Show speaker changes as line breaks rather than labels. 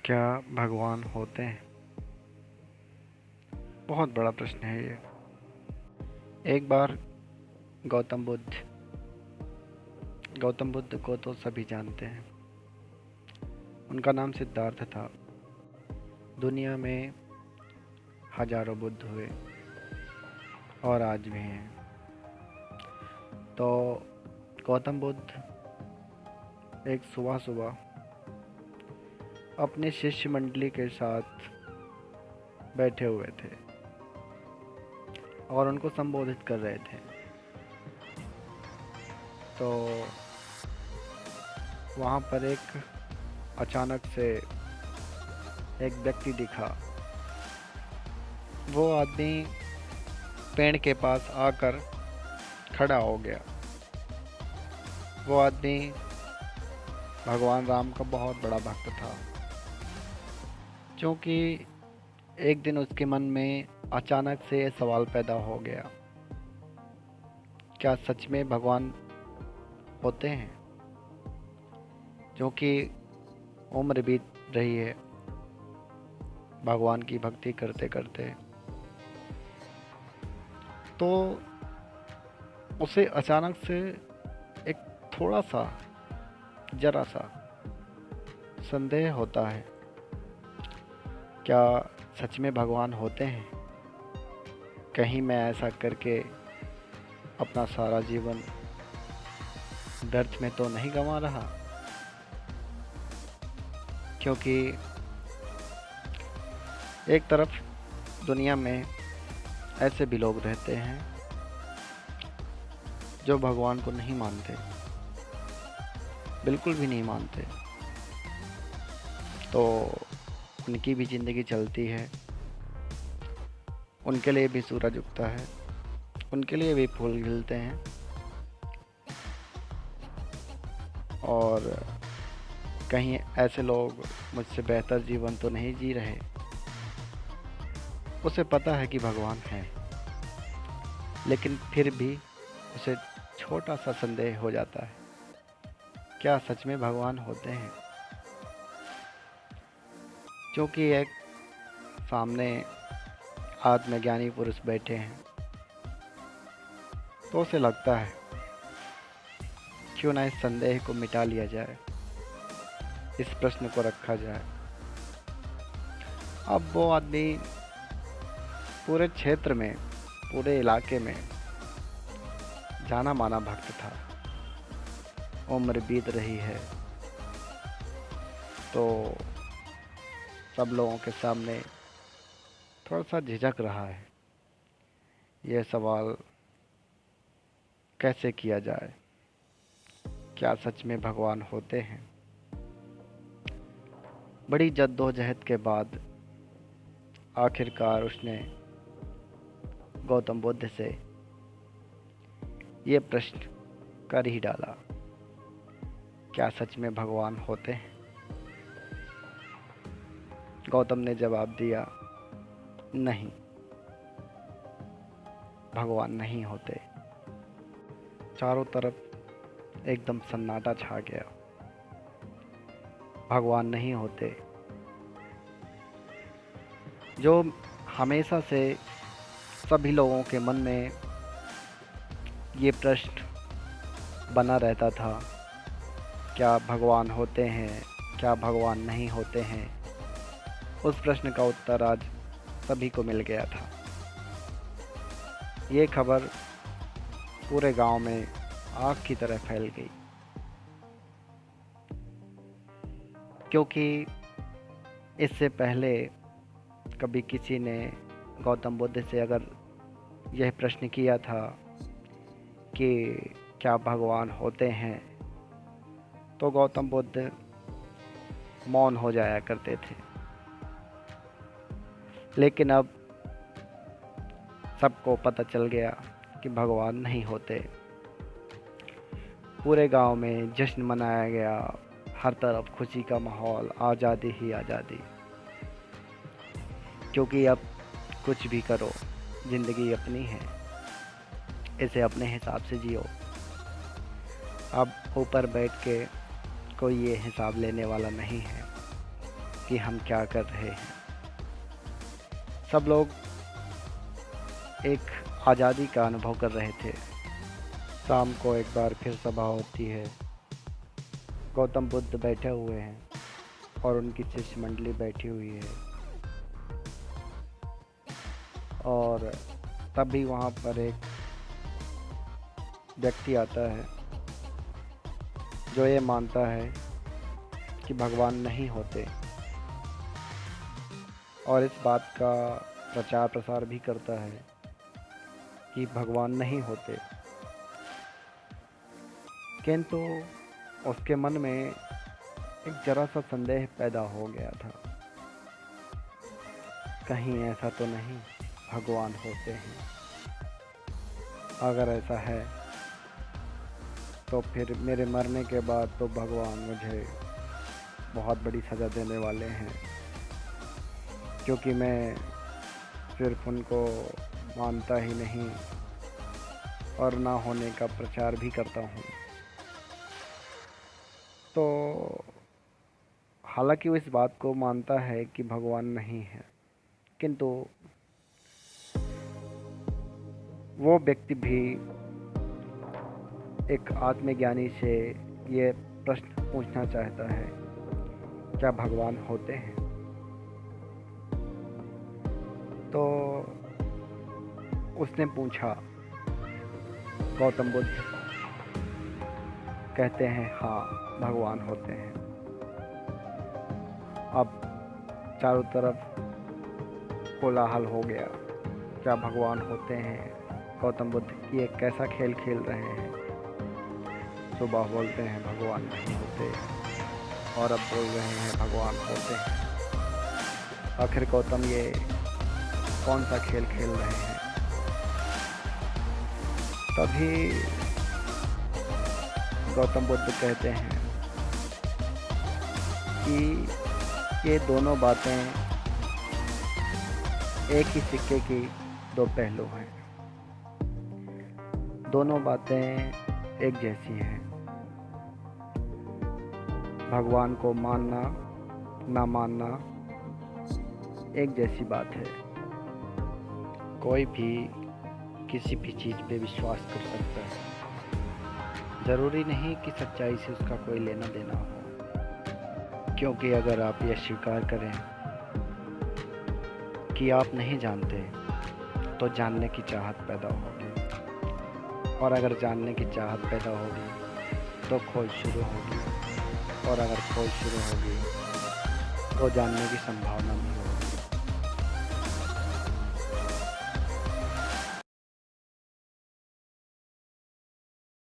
क्या भगवान होते हैं? बहुत बड़ा प्रश्न है ये। एक बार गौतम बुद्ध गौतम बुद्ध को तो सभी जानते हैं। उनका नाम सिद्धार्थ था। दुनिया में हजारों बुद्ध हुए और आज भी हैं। तो गौतम बुद्ध एक सुबह सुबह अपने शिष्य मंडली के साथ बैठे हुए थे और उनको संबोधित कर रहे थे। तो वहाँ पर एक अचानक से एक व्यक्ति दिखा। वो आदमी पेड़ के पास आकर खड़ा हो गया। वो आदमी भगवान राम का बहुत बड़ा भक्त था, क्योंकि एक दिन उसके मन में अचानक से सवाल पैदा हो गया, क्या सच में भगवान होते हैं? क्योंकि उम्र बीत रही है भगवान की भक्ति करते करते। तो उसे अचानक से एक थोड़ा सा जरा सा संदेह होता है, क्या सच में भगवान होते हैं? कहीं मैं ऐसा करके अपना सारा जीवन व्यर्थ में तो नहीं गंवा रहा? क्योंकि एक तरफ दुनिया में ऐसे भी लोग रहते हैं जो भगवान को नहीं मानते, बिल्कुल भी नहीं मानते। तो उनकी भी ज़िंदगी चलती है, उनके लिए भी सूरज उगता है, उनके लिए भी फूल खिलते हैं। और कहीं ऐसे लोग मुझसे बेहतर जीवन तो नहीं जी रहे। उसे पता है कि भगवान है, लेकिन फिर भी उसे छोटा सा संदेह हो जाता है, क्या सच में भगवान होते हैं? क्योंकि एक सामने आत्मज्ञानी पुरुष बैठे हैं, तो उसे लगता है क्यों ना इस संदेह को मिटा लिया जाए, इस प्रश्न को रखा जाए। अब वो आदमी पूरे क्षेत्र में, पूरे इलाके में जाना माना भक्त था। उम्र बीत रही है तो सब लोगों के सामने थोड़ा सा झिझक रहा है, यह सवाल कैसे किया जाए, क्या सच में भगवान होते हैं? बड़ी जद्दोजहद के बाद आखिरकार उसने गौतम बुद्ध से ये प्रश्न कर ही डाला, क्या सच में भगवान होते हैं? गौतम ने जवाब दिया, नहीं, भगवान नहीं होते। चारों तरफ एकदम सन्नाटा छा गया। भगवान नहीं होते। जो हमेशा से सभी लोगों के मन में ये प्रश्न बना रहता था, क्या भगवान होते हैं, क्या भगवान नहीं होते हैं, उस प्रश्न का उत्तर आज सभी को मिल गया था। ये खबर पूरे गांव में आग की तरह फैल गई, क्योंकि इससे पहले कभी किसी ने गौतम बुद्ध से अगर यह प्रश्न किया था कि क्या भगवान होते हैं, तो गौतम बुद्ध मौन हो जाया करते थे। लेकिन अब सबको पता चल गया कि भगवान नहीं होते। पूरे गांव में जश्न मनाया गया, हर तरफ खुशी का माहौल, आज़ादी ही आज़ादी। क्योंकि अब कुछ भी करो, ज़िंदगी अपनी है, इसे अपने हिसाब से जियो। अब ऊपर बैठ के कोई ये हिसाब लेने वाला नहीं है कि हम क्या कर रहे हैं। सब लोग एक आज़ादी का अनुभव कर रहे थे। शाम को एक बार फिर सभा होती है। गौतम बुद्ध बैठे हुए हैं और उनकी शिष्य मंडली बैठी हुई है। और तभी वहाँ पर एक व्यक्ति आता है जो ये मानता है कि भगवान नहीं होते और इस बात का प्रचार प्रसार भी करता है कि भगवान नहीं होते। किंतु उसके मन में एक जरा सा संदेह पैदा हो गया था, कहीं ऐसा तो नहीं भगवान होते हैं। अगर ऐसा है तो फिर मेरे मरने के बाद तो भगवान मुझे बहुत बड़ी सज़ा देने वाले हैं, क्योंकि मैं सिर्फ उनको मानता ही नहीं और ना होने का प्रचार भी करता हूँ। तो हालांकि वो इस बात को मानता है कि भगवान नहीं है, किंतु वो व्यक्ति भी एक आत्मज्ञानी से ये प्रश्न पूछना चाहता है, क्या भगवान होते हैं? तो उसने पूछा। गौतम बुद्ध कहते हैं हाँ भगवान होते हैं। अब चारों तरफ कोलाहल हो गया, क्या भगवान होते हैं? गौतम बुद्ध ये कैसा खेल खेल रहे हैं? सुबह बोलते हैं भगवान नहीं होते और अब बोल रहे हैं भगवान होते हैं। आखिर गौतम ये कौन सा खेल खेल रहे हैं? तभी गौतम बुद्ध कहते हैं कि ये दोनों बातें एक ही सिक्के की दो पहलू हैं। दोनों बातें एक जैसी हैं। भगवान को मानना ना मानना एक जैसी बात है। कोई भी किसी भी चीज़ पे विश्वास कर सकता है। ज़रूरी नहीं कि सच्चाई से उसका कोई लेना देना हो, क्योंकि अगर आप यह स्वीकार करें कि आप नहीं जानते तो जानने की चाहत पैदा होगी, और अगर जानने की चाहत पैदा होगी तो खोज शुरू होगी, और अगर खोज शुरू होगी तो जानने की संभावना भी होगी।